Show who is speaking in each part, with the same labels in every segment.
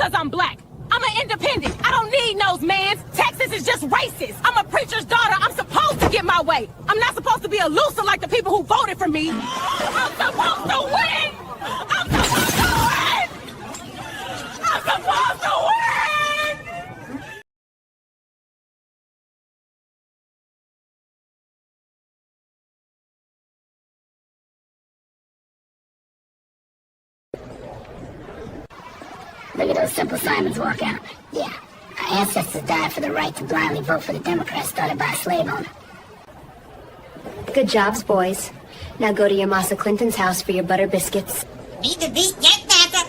Speaker 1: because I'm black. I'm an independent. I don't need no mans. Texas is just racist. I'm a preacher's daughter. I'm supposed to get my way. I'm not supposed to be a loser like the people who voted for me. I'm supposed to win. I'm supposed to win. I'm supposed to win.
Speaker 2: Look at those Simple Simons walk out. Yeah, our ancestors died for the right to blindly vote for the Democrats started by a slave owner.
Speaker 3: Good jobs, boys. Now go to your Massa Clinton's house for your butter biscuits.
Speaker 4: Beat the beat, yes, master.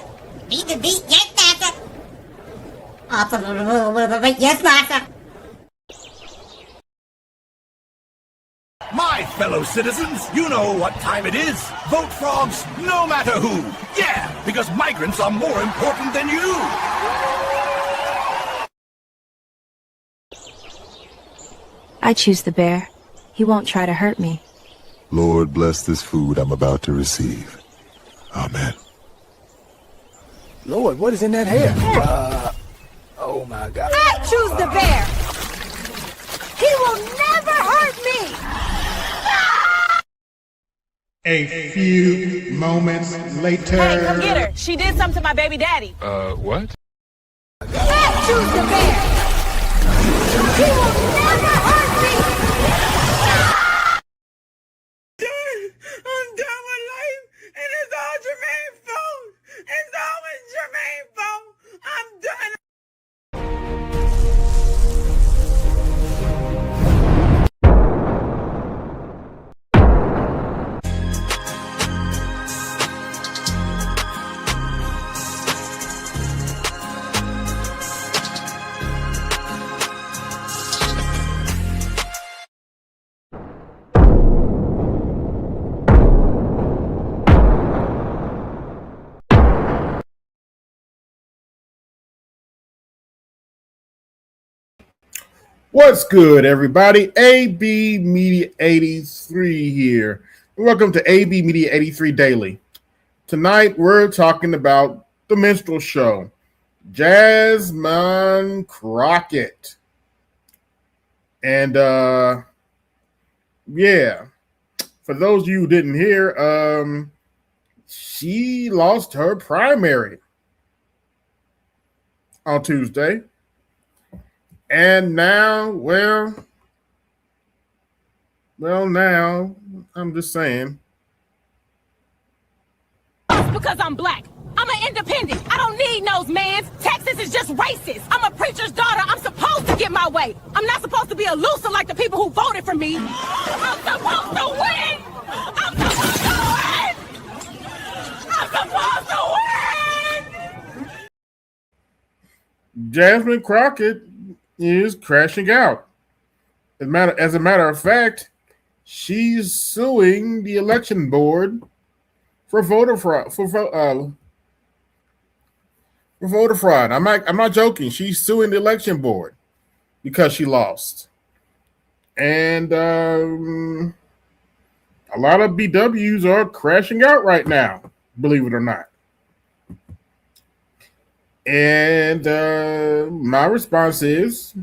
Speaker 4: Beat the beat, yes, master. Yes, master.
Speaker 5: My fellow citizens, you know what time it is. Vote frogs, no matter who. Yeah, because migrants are more important than you.
Speaker 6: I choose the bear. He won't try to hurt me.
Speaker 7: Lord, bless this food I'm about to receive. Amen.
Speaker 8: Lord, what is in that hair? Oh my God.
Speaker 1: I choose the bear. He will never hurt me.
Speaker 9: A few moments later.
Speaker 1: Hey, come get her. She did something to my baby daddy.
Speaker 9: What?
Speaker 1: I choose the bear. He will never hurt me. I'm done with life, and it's all Jermaine's fault. It's always Jermaine's fault. I'm done.
Speaker 9: What's good, everybody? ABMedia83 here. Welcome to ABMedia83 Daily. Tonight, we're talking about the Minstrel show, Jasmine Crockett. And, yeah, for those of you who didn't hear, she lost her primary on Tuesday. And now, well, now, I'm just saying.
Speaker 1: Because I'm black. I'm an independent. I don't need no mans. Texas is just racist. I'm a preacher's daughter. I'm supposed to get my way. I'm not supposed to be a loser like the people who voted for me. I'm supposed to win. I'm supposed to win. I'm supposed to win.
Speaker 9: Jasmine Crockett is crashing out. As a matter of fact, she's suing the election board for voter fraud. For voter fraud. I'm not joking. She's suing the election board because she lost, and a lot of BWs are crashing out right now. Believe it or not. And my response is,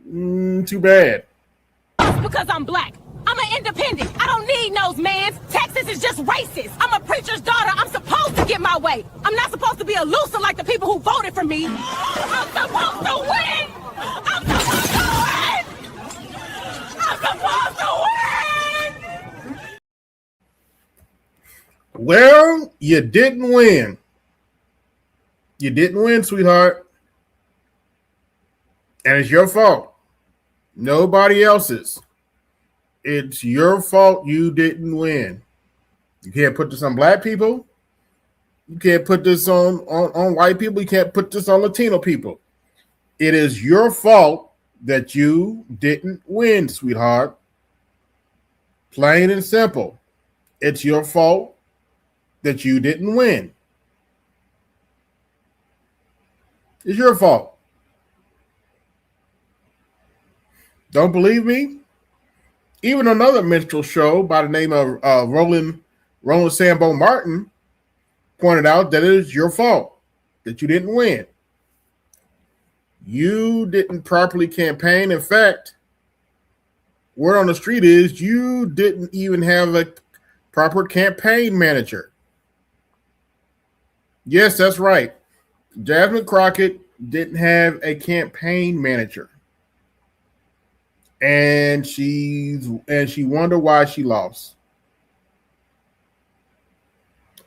Speaker 9: too bad.
Speaker 1: Because I'm black. I'm an independent. I don't need no mans. Texas is just racist. I'm a preacher's daughter. I'm supposed to get my way. I'm not supposed to be a loser like the people who voted for me. I'm supposed to win. I'm supposed to win. I'm supposed to win.
Speaker 9: Well, you didn't win. You didn't win, sweetheart. And it's your fault. Nobody else's. It's your fault you didn't win. You can't put this on black people. You can't put this on white people. You can't put this on Latino people. It is your fault that you didn't win, sweetheart. Plain and simple. It's your fault that you didn't win. It's your fault. Don't believe me? Even another minstrel show by the name of Roland Sambo Martin pointed out that it is your fault. that you didn't win. You didn't properly campaign. In fact, word on the street is you didn't even have a proper campaign manager. Yes, that's right. Jasmine Crockett didn't have a campaign manager. And she wondered why she lost.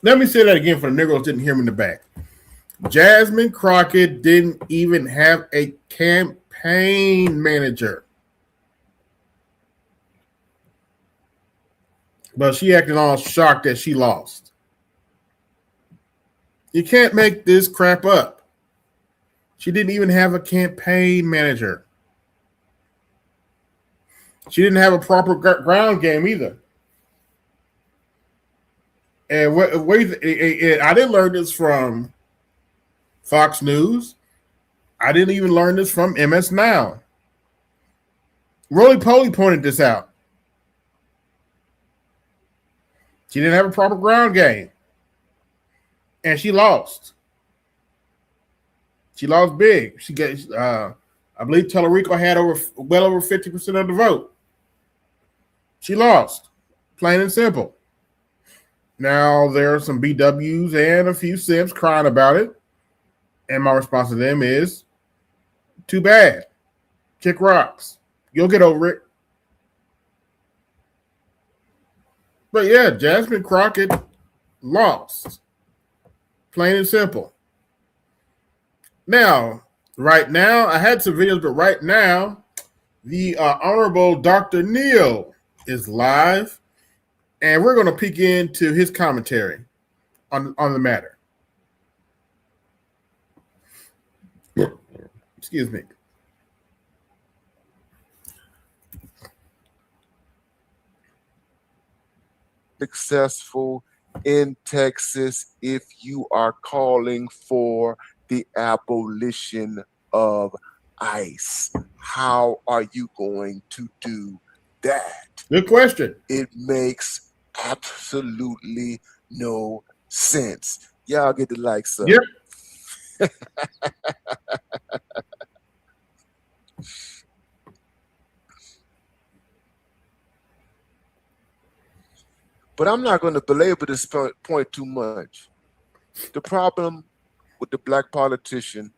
Speaker 9: Let me say that again for the Negroes didn't hear me in the back. Jasmine Crockett didn't even have a campaign manager. But she acted all shocked that she lost. You can't make this crap up. She didn't even have a campaign manager. She didn't have a proper ground game either. And I didn't learn this from Fox News. I didn't even learn this from MS Now. Roly Poly pointed this out. She didn't have a proper ground game. And she lost. She lost big. She got, I believe Tellerico had well over 50% of the vote. She lost. Plain and simple. Now, there are some BWs and a few simps crying about it. And my response to them is, too bad. Kick rocks. You'll get over it. But yeah, Jasmine Crockett lost. Plain and simple. Now, right now, I had some videos, but right now, the Honorable Dr. Neal is live. And we're going to peek into his commentary on the matter. Excuse me.
Speaker 10: Successful in Texas if you are calling for the abolition of ICE. How are you going to do that?
Speaker 9: Good question.
Speaker 10: It makes absolutely no sense. Y'all get the likes up.
Speaker 9: Yep.
Speaker 10: But I'm not going to belabor this point too much. The problem with the black politician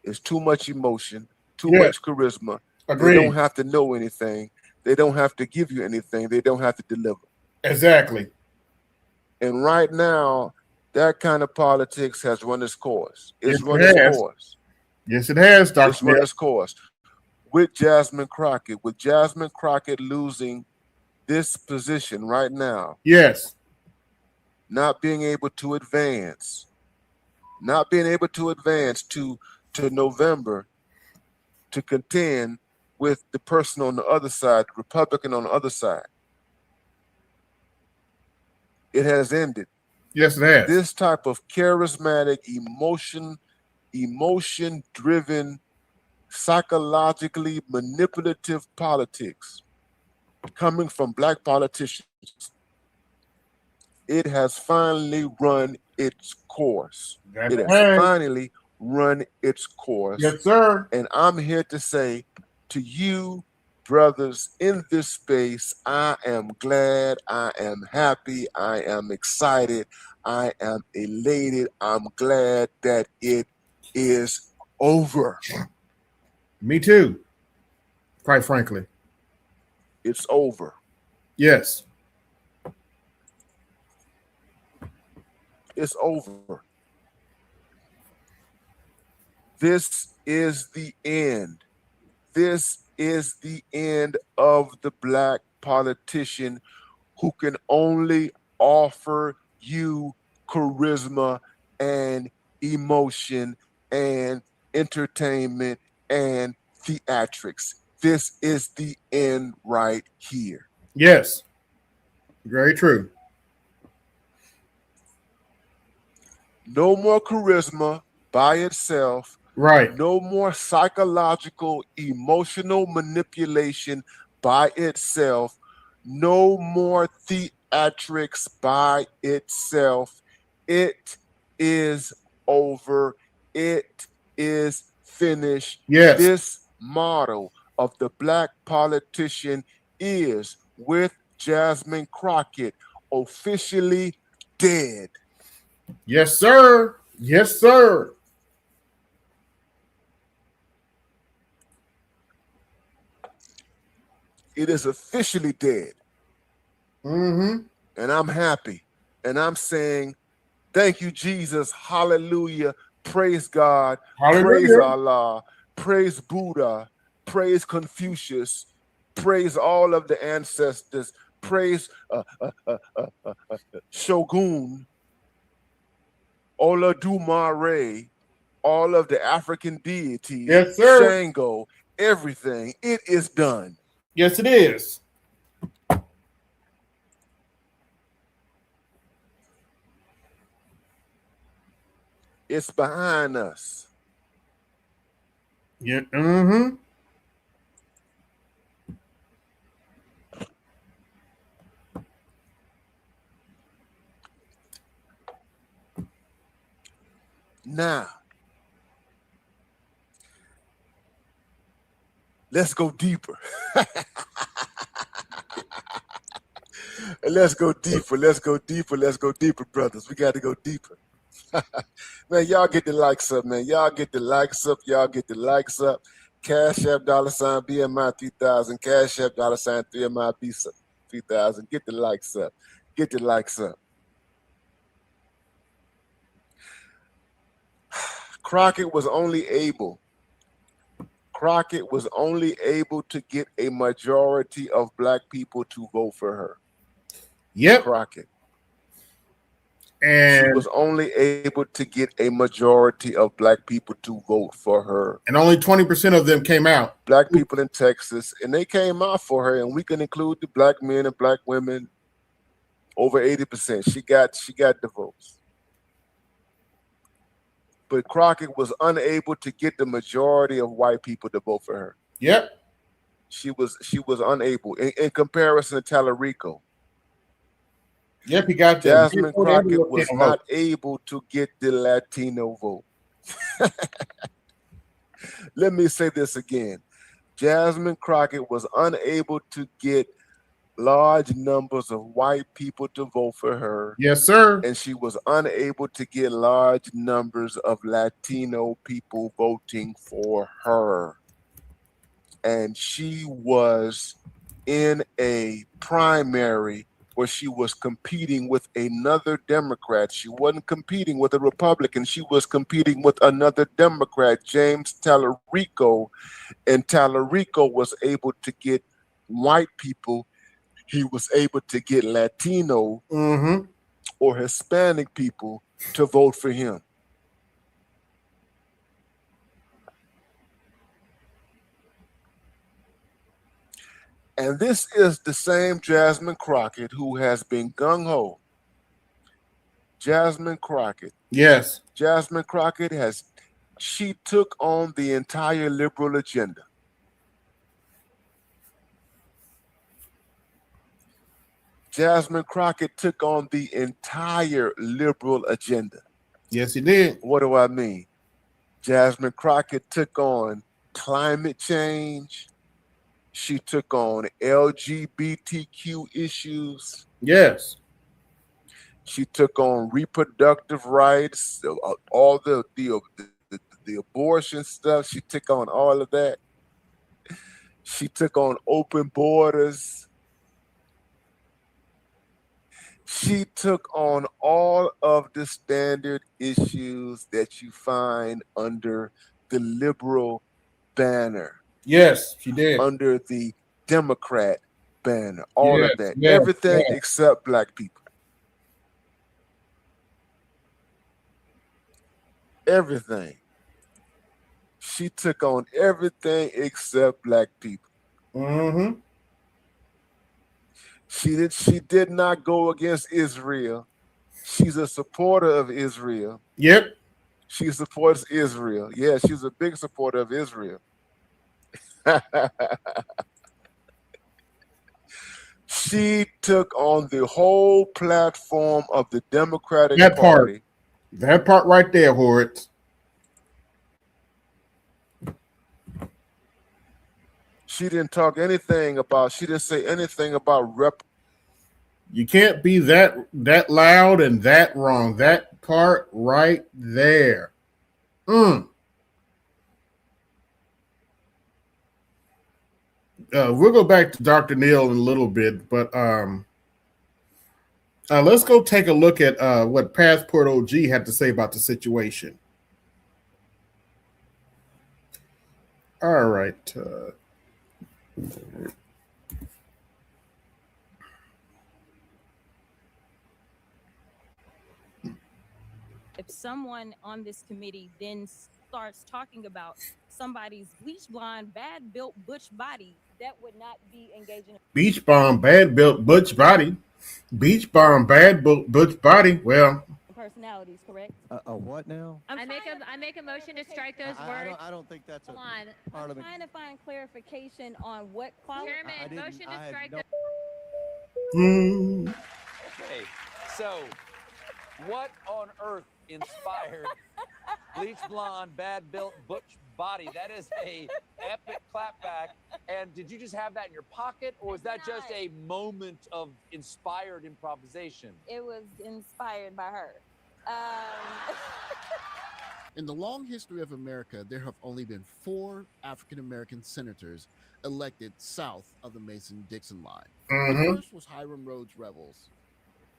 Speaker 10: is too much emotion, too much charisma.
Speaker 9: Agreed.
Speaker 10: They don't have to know anything. They don't have to give you anything. They don't have to deliver.
Speaker 9: Exactly.
Speaker 10: And right now, that kind of politics has run its course. It's run its course.
Speaker 9: Yes, it has, Dr.
Speaker 10: It's run its course. With Jasmine Crockett losing this position right now.
Speaker 9: Yes.
Speaker 10: Not being able to advance. Not being able to advance to November to contend with the person on the other side, the Republican on the other side. It has ended.
Speaker 9: Yes, it has.
Speaker 10: This type of charismatic, emotion-driven, psychologically manipulative politics coming from black politicians, it has finally run its course. It has finally run its course.
Speaker 9: Yes, sir.
Speaker 10: And I'm here to say to you, brothers in this space, I am glad, I am happy, I am excited, I am elated. I'm glad that it is over.
Speaker 9: Me too, quite frankly.
Speaker 10: It's over.
Speaker 9: Yes.
Speaker 10: It's over. This is the end. This is the end of the black politician who can only offer you charisma and emotion and entertainment and theatrics. This is the end right here.
Speaker 9: Yes. Very true.
Speaker 10: No more charisma by itself.
Speaker 9: Right.
Speaker 10: No more psychological, emotional manipulation by itself. No more theatrics by itself. It is over. It is finished.
Speaker 9: Yes.
Speaker 10: This model of the black politician is, with Jasmine Crockett, officially dead.
Speaker 9: Yes, sir. Yes, sir.
Speaker 10: It is officially dead.
Speaker 9: Mm-hmm.
Speaker 10: And I'm happy. And I'm saying, thank you, Jesus. Hallelujah. Praise God.
Speaker 9: Hallelujah.
Speaker 10: Praise Allah. Praise Buddha. Praise Confucius. Praise all of the ancestors. Praise Shogun. Olodumare. All of the African deities.
Speaker 9: Yes, sir.
Speaker 10: Shango. Everything. It is done.
Speaker 9: Yes, it is.
Speaker 10: It's behind us.
Speaker 9: Yeah. Mm-hmm.
Speaker 10: Now, let's go deeper. Let's go deeper. Let's go deeper. Let's go deeper, brothers. We got to go deeper. Man, y'all get the likes up, man. Y'all get the likes up. Y'all get the likes up. Cash App $ BMI3000. Cash App $3MI 3000. Get the likes up. Get the likes up. Crockett was only able to get a majority of black people to vote for her.
Speaker 9: Yep.
Speaker 10: Crockett.
Speaker 9: And
Speaker 10: she was only able to get a majority of black people to vote for her.
Speaker 9: And only 20% of them came out.
Speaker 10: Black people in Texas, and they came out for her, and we can include the black men and black women. Over 80%. She got the votes. But Crockett was unable to get the majority of white people to vote for her.
Speaker 9: Yep.
Speaker 10: She was unable in comparison to Tallarico.
Speaker 9: Yep, he got
Speaker 10: Jasmine Crockett was not able to get the Latino vote. Let me say this again. Jasmine Crockett was unable to get large numbers of white people to vote for her.
Speaker 9: Yes, sir.
Speaker 10: And she was unable to get large numbers of Latino people voting for her. And she was in a primary where she was competing with another Democrat. She wasn't competing with a Republican. She was competing with another Democrat, James Tallarico. And Tallarico was able to get white people. He was able to get Latino or Hispanic people to vote for him. And this is the same Jasmine Crockett who has been gung-ho. Jasmine Crockett.
Speaker 9: Yes.
Speaker 10: Jasmine Crockett she took on the entire liberal agenda. Jasmine Crockett took on the entire liberal agenda.
Speaker 9: Yes, he did.
Speaker 10: What do I mean? Jasmine Crockett took on climate change. She took on LGBTQ issues.
Speaker 9: Yes.
Speaker 10: She took on reproductive rights, all the abortion stuff. She took on all of that. She took on open borders. She took on all of the standard issues that you find under the liberal banner.
Speaker 9: Yes, she did.
Speaker 10: Under the Democrat banner. All of that. Everything except black people. Everything. She took on everything except black people. She did not go against Israel. She's a supporter of Israel.
Speaker 9: Yep.
Speaker 10: She supports Israel. Yeah, she's a big supporter of Israel. She took on the whole platform of the Democratic Party.
Speaker 9: That part right there, Horowitz.
Speaker 10: She didn't talk anything about, she didn't say anything about
Speaker 9: You can't be that loud and that wrong. That part right there. We'll go back to Dr. Neal in a little bit, but let's go take a look at what Passport OG had to say about the situation. All right.
Speaker 1: If someone on this committee then starts talking about somebody's bleach blonde, bad built butch body, that would not be engaging.
Speaker 9: Beach bomb, bad built butch body. Beach bomb, bad built butch body. Well,
Speaker 1: Personalities, correct?
Speaker 11: A what now?
Speaker 12: I make a motion to strike those words.
Speaker 11: I don't think that's a part
Speaker 1: I'm
Speaker 11: of the.
Speaker 1: trying to find clarification on what quality.
Speaker 12: Chairman, motion to strike those.
Speaker 13: Okay, so what on earth inspired bleach blonde, bad built butch body? That is a epic clapback. And did you just have that in your pocket, or was that just a moment of inspired improvisation?
Speaker 1: It was inspired by her.
Speaker 11: In the long history of America, there have only been 4 African-American senators elected south of the Mason-Dixon line. The first was Hiram Rhodes Revels.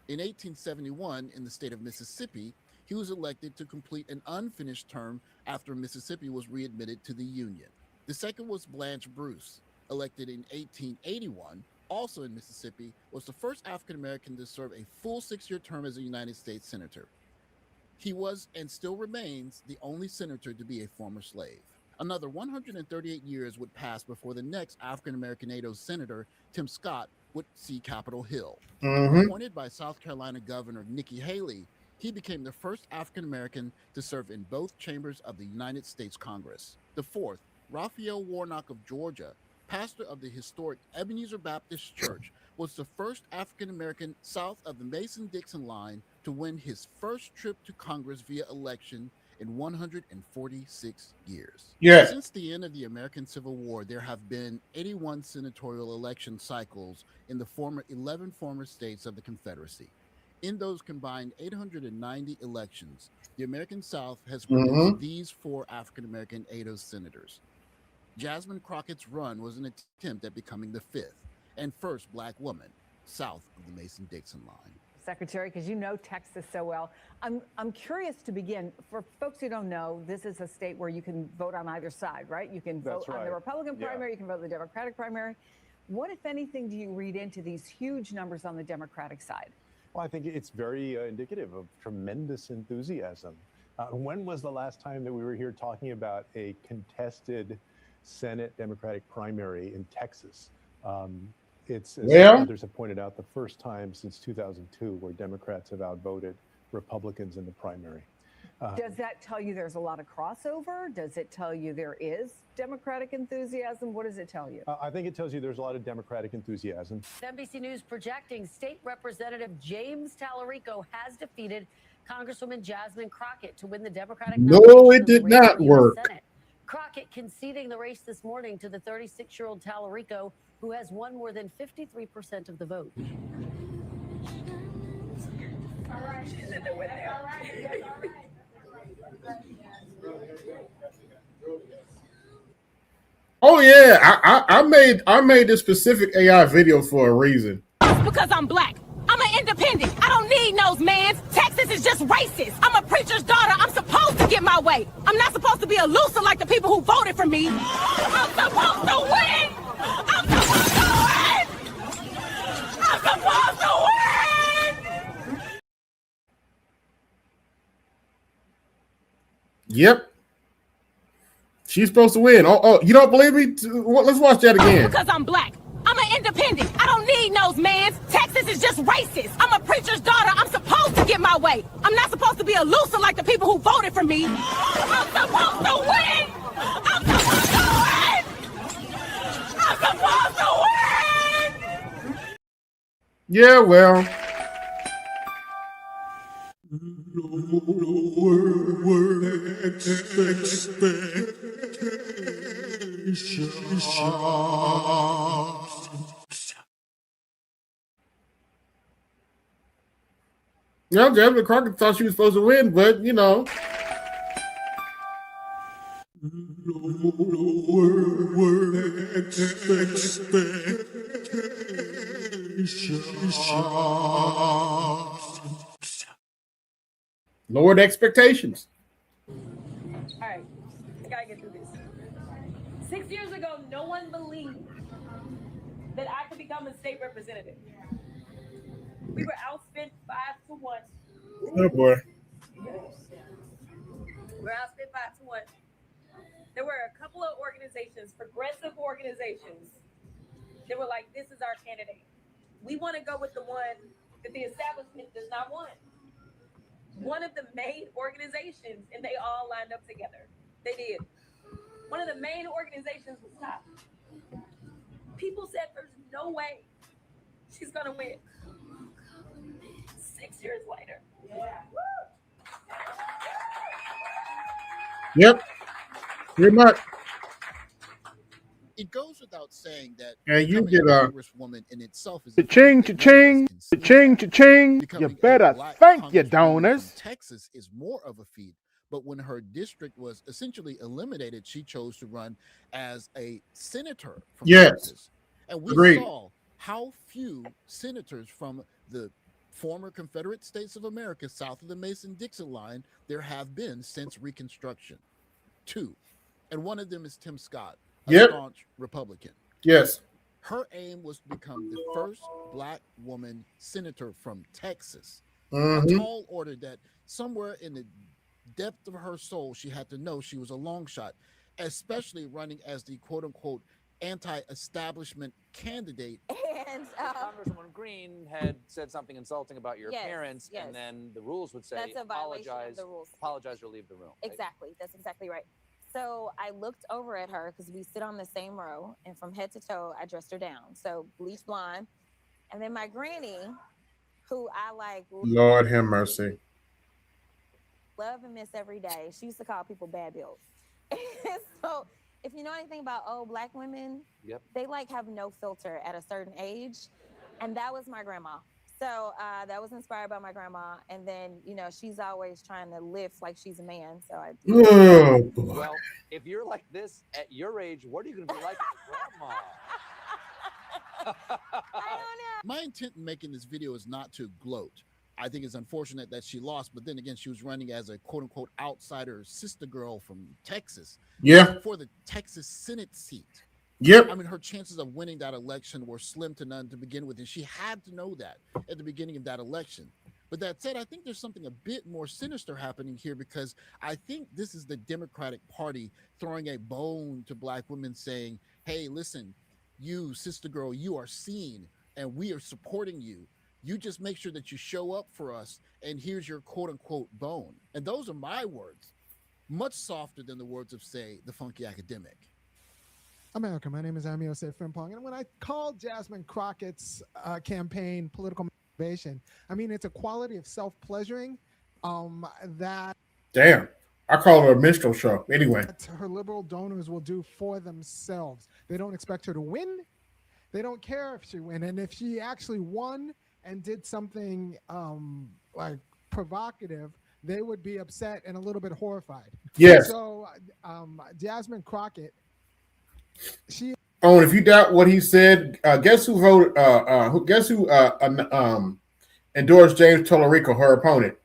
Speaker 11: In 1871, in the state of Mississippi, he was elected to complete an unfinished term after Mississippi was readmitted to the Union. The second was Blanche Bruce, elected in 1881, also in Mississippi, was the first African-American to serve a full 6-year term as a United States senator. He was, and still remains, the only senator to be a former slave. Another 138 years would pass before the next African-American NATO senator, Tim Scott, would see Capitol Hill. Appointed by South Carolina Governor Nikki Haley, he became the first African-American to serve in both chambers of the United States Congress. The fourth, Raphael Warnock of Georgia, pastor of the historic Ebenezer Baptist Church, was the first African-American south of the Mason-Dixon line to win his first trip to Congress via election in 146 years.
Speaker 9: Yes.
Speaker 11: Since the end of the American Civil War, there have been 81 senatorial election cycles in the 11 former states of the Confederacy. In those combined 890 elections, the American South has produced these 4 African-American ADO senators. Jasmine Crockett's run was an attempt at becoming the 5th and first Black woman south of the Mason-Dixon line.
Speaker 14: Secretary, because you know Texas so well, I'm curious to begin. For folks who don't know, this is a state where you can vote on either side, right? You can vote on the Republican primary, you can vote on the Democratic primary. What, if anything, do you read into these huge numbers on the Democratic side?
Speaker 15: Well, I think it's very indicative of tremendous enthusiasm. When was the last time that we were here talking about a contested Senate Democratic primary in Texas? It's, as others have pointed out, the first time since 2002 where Democrats have outvoted Republicans in the primary.
Speaker 14: Does that tell you there's a lot of crossover? Does it tell you there is Democratic enthusiasm? What does it tell you?
Speaker 15: I think it tells you there's a lot of Democratic enthusiasm.
Speaker 16: NBC News projecting State Representative James Tallarico has defeated Congresswoman Jasmine Crockett to win the Democratic
Speaker 9: No, it did not work.
Speaker 16: Senate. Crockett conceding the race this morning to the 36-year-old Tallarico, who has won more than 53% of the vote.
Speaker 9: Oh yeah, I made this specific AI video for a reason.
Speaker 1: Because I'm Black. I'm an independent. I don't need no man's. Texas is just racist. I'm a preacher's daughter. I'm supposed to get my way. I'm not supposed to be a loser like the people who voted for me. I'm supposed to win. I'm supposed to win. I'm supposed to win.
Speaker 9: Yep. She's supposed to win. Oh, you don't believe me? Let's watch that again.
Speaker 1: Because I'm Black. I'm an independent. I don't need no man's. Texas is just racist. I'm a preacher's daughter. I'm supposed to get my way. I'm not supposed to be a loser like the people who voted for me. I'm supposed to win. I'm supposed to win. I'm supposed to win.
Speaker 9: Yeah, well. Yeah, Jasmine Crockett thought she was supposed to win, but you know. Lowered expectations.
Speaker 1: All right, I gotta get through this. 6 years ago, no one believed that I could become a state representative. We were outspent 5-1.
Speaker 9: Oh boy.
Speaker 1: We're outspent 5-1. There were a couple of organizations, progressive organizations, that were like, this is our candidate. We want to go with the one that the establishment does not want. One of the main organizations, and they all lined up together. They did. One of the main organizations was stopped. People said there's no way she's gonna win. 6 years later.
Speaker 9: Yep. Pretty much.
Speaker 11: It goes without saying that
Speaker 9: and you
Speaker 11: becoming
Speaker 9: get
Speaker 11: a
Speaker 9: a
Speaker 11: congresswoman in itself is
Speaker 9: cha-ching, cha-ching, cha-ching, cha-ching. You better thank your donors.
Speaker 11: Texas is more of a feat, but when her district was essentially eliminated, she chose to run as a senator from Texas. And we saw how few senators from the former Confederate States of America south of the Mason-Dixon line there have been since Reconstruction. 2. And one of them is Tim Scott, a staunch Republican.
Speaker 9: Yes.
Speaker 11: Her aim was to become the first Black woman senator from Texas.
Speaker 9: Mm-hmm.
Speaker 11: A tall order that somewhere in the depth of her soul, she had to know she was a long shot, especially running as the quote-unquote anti-establishment candidate.
Speaker 12: And
Speaker 13: Congresswoman Green had said something insulting about your appearance, and then the rules would say,
Speaker 12: that's a violation of the rules.
Speaker 13: Apologize or leave the room. Right?
Speaker 12: Exactly. That's exactly right. So I looked over at her because we sit on the same row, and from head to toe, I dressed her down. So bleach blonde. And then my granny, who I like,
Speaker 9: Lord have mercy,
Speaker 12: love and miss every day. She used to call people bad bills. So if you know anything about old Black women, they like have no filter at a certain age. And that was my grandma. So that was inspired by my grandma. And then, you know, she's always trying to lift like she's a man. So I
Speaker 9: do.
Speaker 13: Well, if you're like this at your age, what are you going to be like as a grandma?
Speaker 11: My intent in making this video is not to gloat. I think it's unfortunate that she lost, but then again, she was running as a quote-unquote outsider sister girl from Texas. For the Texas Senate seat. I mean, her chances of winning that election were slim to none to begin with, and she had to know that at the beginning of that election. But that said, I think there's something a bit more sinister happening here, because I think this is the Democratic Party throwing a bone to Black women, saying, hey, listen, you, sister girl, you are seen, and we are supporting you. You just make sure that you show up for us, and here's your quote-unquote bone. And those are my words, much softer than the words of, say, the funky academic.
Speaker 17: America, my name is Amiose Frimpong, and when I called Jasmine Crockett's campaign political motivation, I mean, it's a quality of self-pleasuring that...
Speaker 9: Damn. I call her a minstrel show. Anyway.
Speaker 17: Her liberal donors will do for themselves. They don't expect her to win. They don't care if she win. And if she actually won and did something like provocative, they would be upset and a little bit horrified.
Speaker 9: Yes.
Speaker 17: So Jasmine Crockett, she...
Speaker 9: Oh, and if you doubt what he said, guess who voted? Guess who endorsed James Tallarico, her opponent?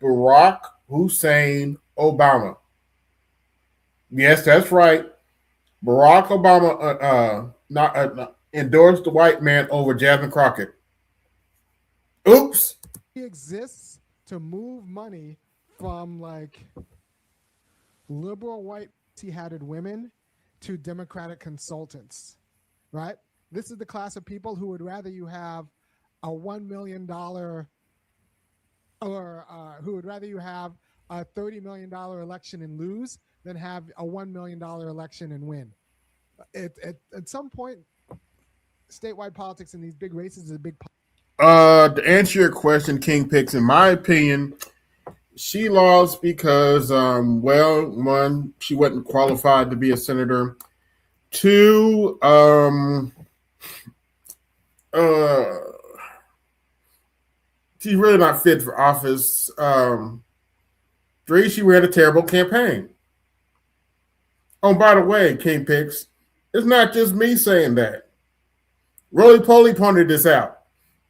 Speaker 9: Barack Hussein Obama. Yes, that's right. Barack Obama endorsed the white man over Jasmine Crockett. Oops.
Speaker 17: He exists to move money from like liberal white hatted women to Democratic consultants, right? This is the class of people who would rather you have a $1 million or who would rather you have a $30 million election and lose than have a $1 million election and win. At some point, statewide politics in these big races is a big.
Speaker 9: To answer your question, King Picks, in my opinion, She lost because, well, one, she wasn't qualified to be a senator. Two, she's really not fit for office. Three, she ran a terrible campaign. Oh, by the way, King Picks, it's not just me saying that. Roly Poly pointed this out.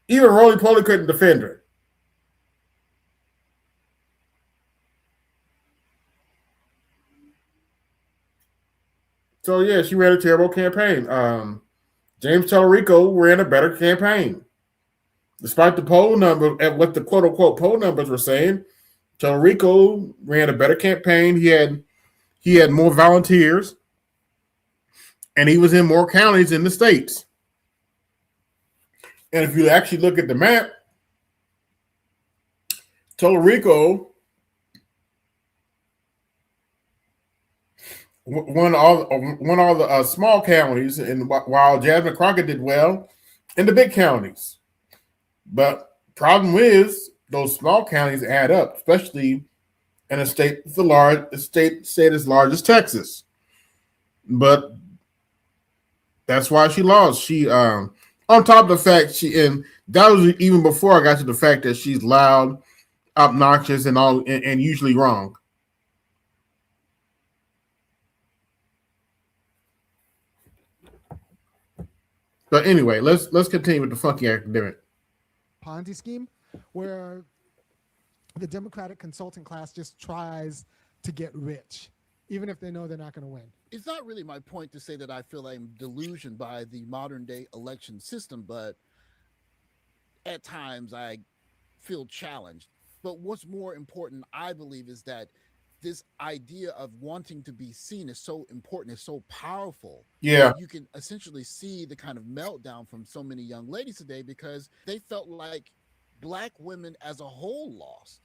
Speaker 9: Even Roly Poly couldn't defend her. So, yeah, she ran a terrible campaign. James Tallarico ran a better campaign. Despite the poll number, and what the quote-unquote poll numbers were saying, Tallarico ran a better campaign. He had more volunteers, and he was in more counties in the states. And if you actually look at the map, Tallarico won all the small counties, and while Jasmine Crockett did well in the big counties. But problem is, those small counties add up, especially in a state as large as Texas. But that's why she lost. She on top of the fact and that was even before I got to the fact that she's loud, obnoxious, and usually wrong. But anyway, let's continue with the funky academic.
Speaker 17: Ponzi scheme where the Democratic consultant class just tries to get rich, even if they know they're not going to win.
Speaker 11: It's not really my point to say that I feel I'm delusioned by the modern day election system, but at times I feel challenged. But what's more important, I believe, is that this idea of wanting to be seen is so important, is so powerful.
Speaker 9: Yeah.
Speaker 11: You can essentially see the kind of meltdown from so many young ladies today because they felt like Black women as a whole lost.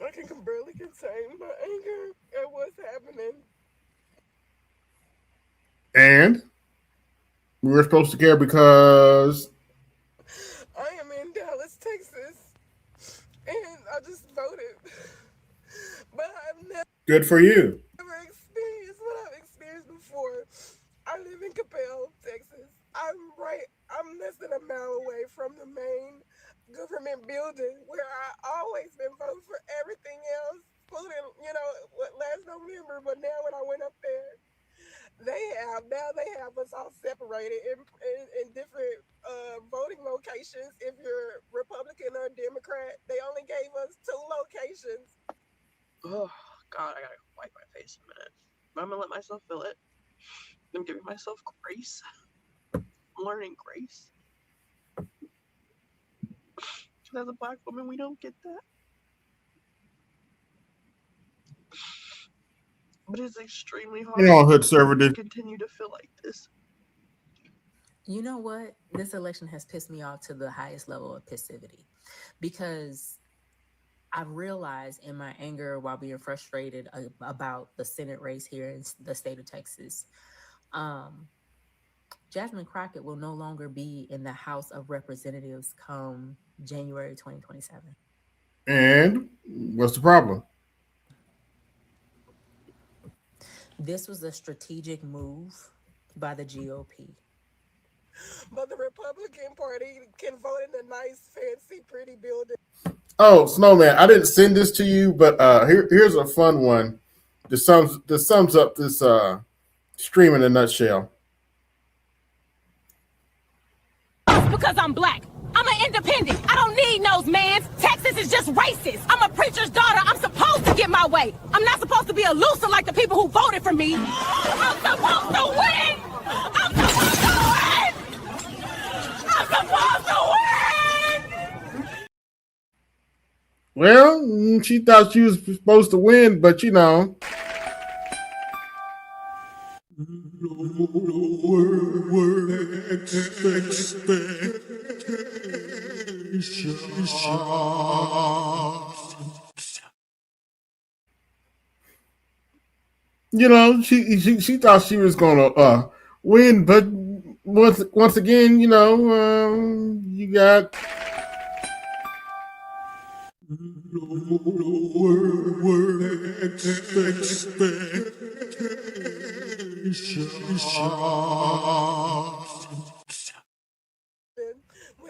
Speaker 18: I can barely contain my anger at what's happening.
Speaker 9: And we were supposed to care because
Speaker 18: I am in Dallas, Texas, and I just voted. But I've never
Speaker 9: good for you.
Speaker 18: experienced what I've experienced before. I live in Capel, Texas. I'm less than a mile away from the main government building where I always been voting for everything else, including, last November. But now when I went up there, they have us all separated in different voting locations. If you're Republican or Democrat, they only gave us 2 locations. Oh, God, I gotta wipe my face in a minute. But I'm gonna let myself feel it. I'm giving myself grace. I'm learning grace. As a Black woman, we don't get that. But it's extremely hard
Speaker 9: Hood server
Speaker 18: to continue to feel like this.
Speaker 19: You know what? This election has pissed me off to the highest level of passivity because I've realized in my anger while being frustrated about the Senate race here in the state of Texas, Jasmine Crockett will no longer be in the House of Representatives come January 2027.
Speaker 9: And what's the problem?
Speaker 19: This was a strategic move by the GOP.
Speaker 18: But the Republican Party can vote in a nice, fancy, pretty building.
Speaker 9: Oh, Snowman, I didn't send this to you, but here's a fun one that sums up this stream in a nutshell.
Speaker 1: Because I'm Black. I'm an independent. I don't need no man. Texas is just racist. I'm a preacher's daughter. I'm supposed to get my way. I'm not supposed to be a loser like the people who voted for me. I'm supposed to win. I'm supposed to win. I'm supposed to win.
Speaker 9: Well, she thought she was supposed to win, but she thought she was gonna win, but once again, you got
Speaker 18: With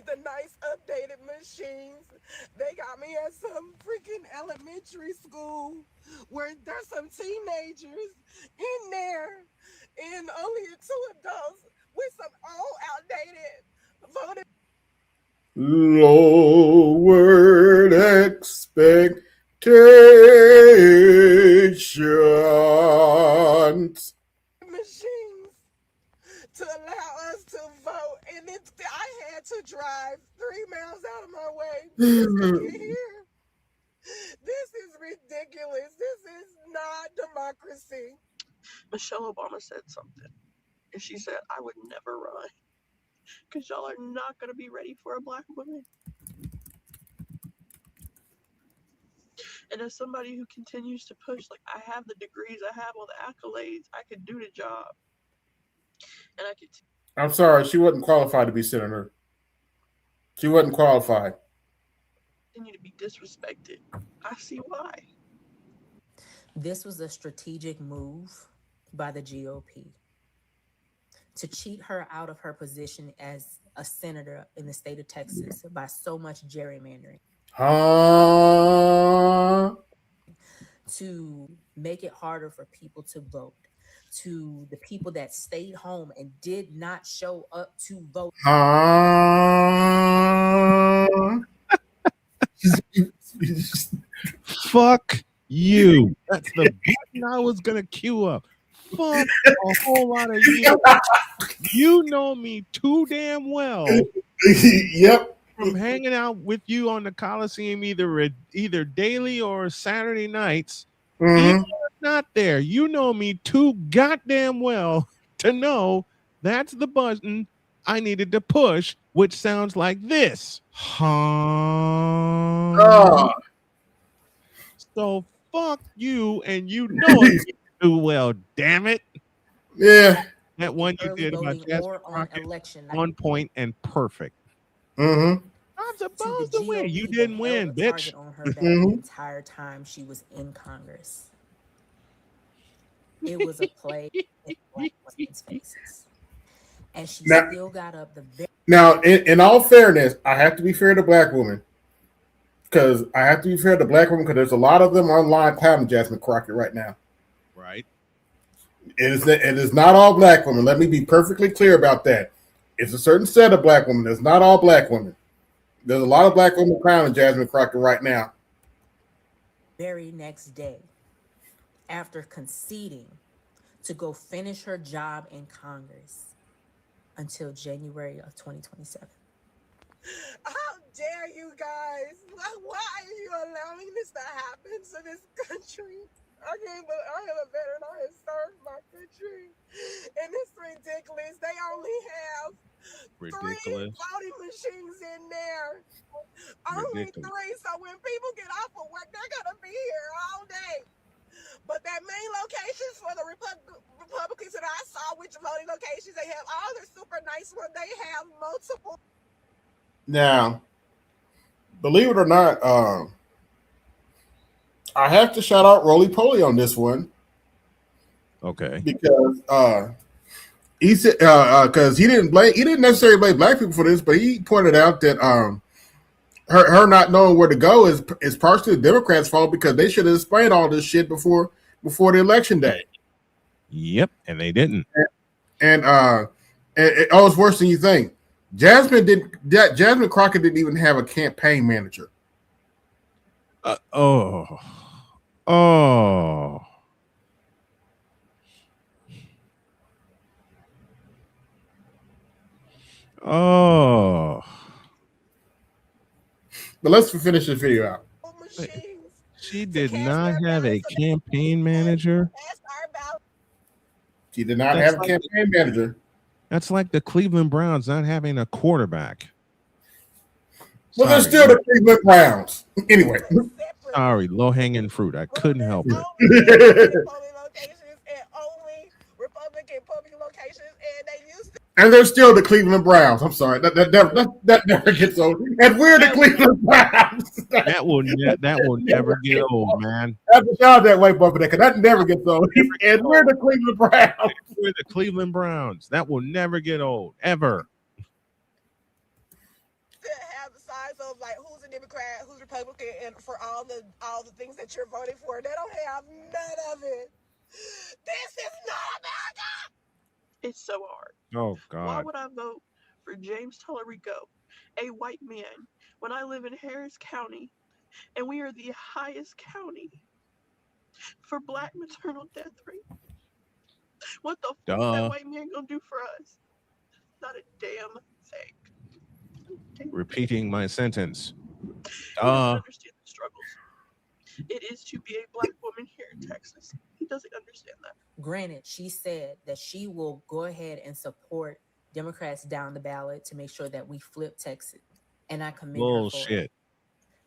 Speaker 18: the nice updated machines. They got me at some freaking elementary school where there's some teenagers in there and only 2 adults with some old outdated voting.
Speaker 9: Lowered expectations.
Speaker 18: Machines to allow us to vote, and I had to drive 3 miles out of my way to get here. This is ridiculous. This is not democracy.
Speaker 20: Michelle Obama said something, and she said, I would never run because y'all are not going to be ready for a black woman. And as somebody who continues to push, like, I have the degrees, I have all the accolades, I could do the job. And I could.
Speaker 9: I'm sorry, she wasn't qualified to be senator. She wasn't qualified.
Speaker 20: Continue to be disrespected. I see why.
Speaker 19: This was a strategic move by the GOP to cheat her out of her position as a senator in the state of Texas by so much gerrymandering. To make it harder for people to vote, to the people that stayed home and did not show up to vote.
Speaker 21: Fuck you. That's the button I was gonna queue up. Fuck a whole lot of you. You know me too damn well.
Speaker 9: Yep.
Speaker 21: From hanging out with you on the Coliseum either daily or Saturday nights. Even not there. You know me too goddamn well to know that's the button I needed to push, which sounds like this. So fuck you, and you know it too well, damn it.
Speaker 9: Yeah.
Speaker 21: That one you did about Jasmine Crockett, on point and perfect. I'm supposed to win. You didn't win, bitch.
Speaker 19: On her the entire time she was in Congress. It was a play in black women's faces. And she still got up the
Speaker 9: Now, in all fairness, I have to be fair to black women. Because I have to be fair to black women because there's a lot of them online clowning Jasmine Crockett right now.
Speaker 21: Right.
Speaker 9: It is not all black women. Let me be perfectly clear about that. It's a certain set of black women. It's not all black women. There's a lot of black women clowning Jasmine Crockett right now.
Speaker 19: Very next day, after conceding to go finish her job in Congress until January of 2027.
Speaker 18: How dare you guys? Why are you allowing this to happen to this country? I am a veteran. I have served my country. And it's ridiculous. They only have 3 voting machines in there. Only 3. So when people get off of work, they're going to be here all day. But that main locations for the Republicans that I saw, which voting locations, they have all the super nice ones. They have multiple.
Speaker 9: Now, believe it or not, I have to shout out Roly Poly on this one.
Speaker 21: Okay.
Speaker 9: Because he said because he didn't necessarily blame black people for this, but he pointed out that her not knowing where to go is partially the Democrats' fault because they should have explained all this shit before the election day.
Speaker 21: Yep, and they didn't.
Speaker 9: And it's worse than you think. Jasmine Crockett didn't even have a campaign manager.
Speaker 21: Oh.
Speaker 9: But let's finish this video out.
Speaker 21: She did not have a campaign manager.
Speaker 9: She did not have a campaign manager.
Speaker 21: That's like the Cleveland Browns not having a quarterback.
Speaker 9: Well, they're still the Cleveland Browns. Anyway.
Speaker 21: Sorry, low-hanging fruit. I couldn't help it.
Speaker 9: And they're still the Cleveland Browns. I'm sorry. That never gets old. And we're the Cleveland Browns.
Speaker 21: That will never get old, man.
Speaker 9: That's a shout out that white boy for that, because that never gets old. And we're the Cleveland Browns.
Speaker 21: We're the Cleveland Browns. That will never get old, ever.
Speaker 18: To have the signs of like who's a Democrat, who's Republican, and for all the things that you're voting for, they don't have none of it. This is not America.
Speaker 20: It's so hard.
Speaker 21: Oh
Speaker 20: Why
Speaker 21: God.
Speaker 20: would I vote for James Tallarico, a white man, when I live in Harris County, and we are the highest county for black maternal death rate? What the fuck is that white man gonna do for us? Not a damn thing.
Speaker 21: Repeating my sentence.
Speaker 20: He doesn't understand the struggles it is to be a black woman here in Texas. He doesn't understand that.
Speaker 19: Granted, she said that she will go ahead and support Democrats down the ballot to make sure that we flip Texas. And I commend her for it.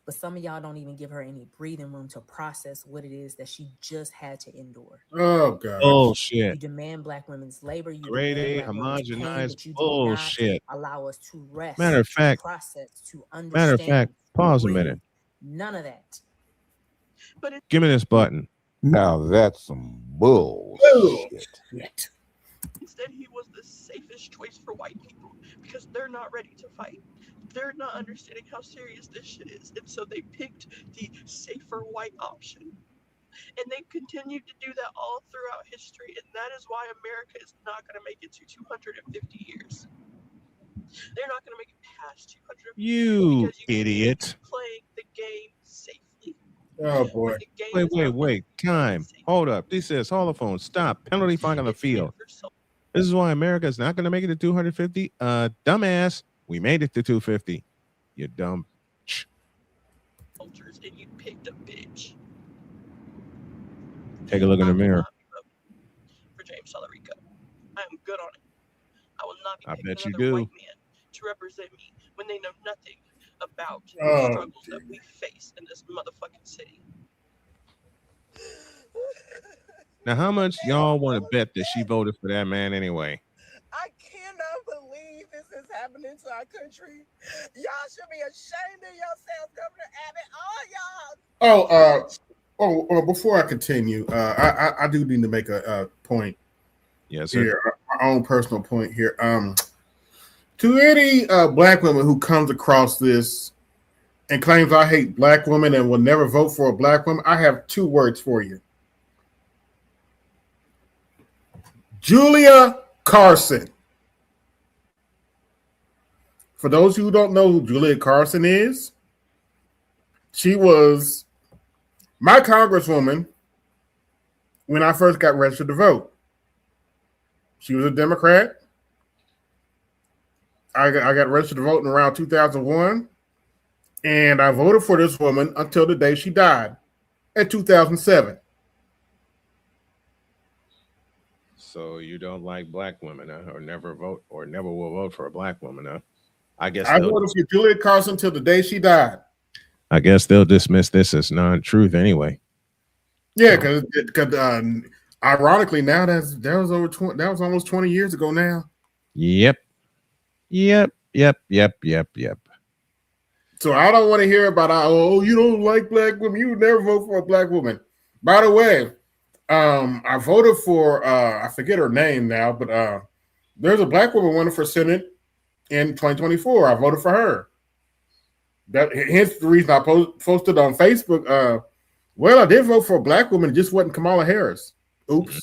Speaker 19: But some of y'all don't even give her any breathing room to process what it is that she just had to endure.
Speaker 9: Oh God.
Speaker 21: Bullshit.
Speaker 19: You demand black women's labor. You
Speaker 21: Grade A,
Speaker 19: demand black women's pain,
Speaker 21: homogenized
Speaker 19: but you do
Speaker 21: bullshit.
Speaker 19: not allow us to rest,
Speaker 21: Matter of fact,
Speaker 19: to process, to understand.
Speaker 21: Matter of fact, pause a
Speaker 19: breathe.
Speaker 21: minute.
Speaker 19: None of that.
Speaker 21: Give me this button.
Speaker 2: Now that's some bullshit.
Speaker 20: Instead, he was the safest choice for white people because they're not ready to fight. They're not understanding how serious this shit is. And so they picked the safer white option. And they've continued to do that all throughout history. And that is why America is not going to make it to 250 years. They're not going to make it past 250
Speaker 21: You idiot.
Speaker 20: playing the game safely.
Speaker 9: Oh boy.
Speaker 21: Wait. Time. Hold up. This says holophone. Stop. Penalty flag on the field. This is why America is not going to make it to 250. Dumbass. We made it to 250. You dumb.
Speaker 20: Cultures, and you picked a bitch.
Speaker 21: Take a look in the mirror.
Speaker 20: For James Tallarico, I am good on it. I will not be
Speaker 21: I
Speaker 20: picking
Speaker 21: bet you
Speaker 20: another
Speaker 21: do.
Speaker 20: white man to represent me when they know nothing about the struggles that we face in this motherfucking city.
Speaker 21: Now, how much y'all want to bet that she voted for that man anyway?
Speaker 18: I cannot believe this is happening to our country. Y'all should be ashamed of yourselves, Governor Abbott. All y'all.
Speaker 9: Before I continue, I do need to make a point.
Speaker 21: Yes, sir.
Speaker 9: Here, my own personal point here. To any black woman who comes across this and claims I hate black women and will never vote for a black woman, I have two words for you. Julia Carson. For those who don't know who Julia Carson is, she was my congresswoman when I first got registered to vote. She was a Democrat. I got registered to vote in around 2001, and I voted for this woman until the day she died in 2007.
Speaker 21: So you don't like black women, huh? Or never vote, or never will vote for a black woman, huh? I guess
Speaker 9: I voted for Julia Carson until the day she died.
Speaker 21: I guess they'll dismiss this as non-truth anyway.
Speaker 9: Yeah, because ironically now that was almost 20 years ago now.
Speaker 21: Yep.
Speaker 9: So I don't want to hear about you don't like black women. You would never vote for a black woman. By the way, I voted for I forget her name now, but there's a black woman running for Senate in 2024. I voted for her. Hence the reason I posted on Facebook. Well, I did vote for a black woman. It just wasn't Kamala Harris. Oops.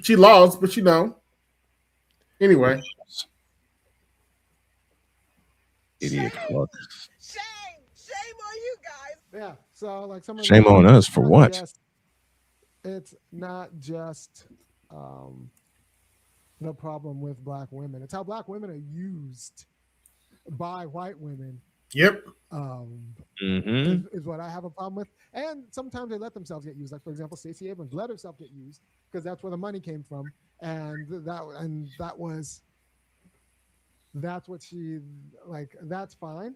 Speaker 9: She lost, but anyway.
Speaker 21: Idiot.
Speaker 18: Shame on you guys.
Speaker 17: Yeah. So like some of
Speaker 21: Shame on us for what?
Speaker 17: It's not just the problem with black women. It's how black women are used by white women.
Speaker 9: Yep.
Speaker 17: Is what I have a problem with. And sometimes they let themselves get used. Like, for example, Stacey Abrams let herself get used because that's where the money came from. And that's what she like. That's fine.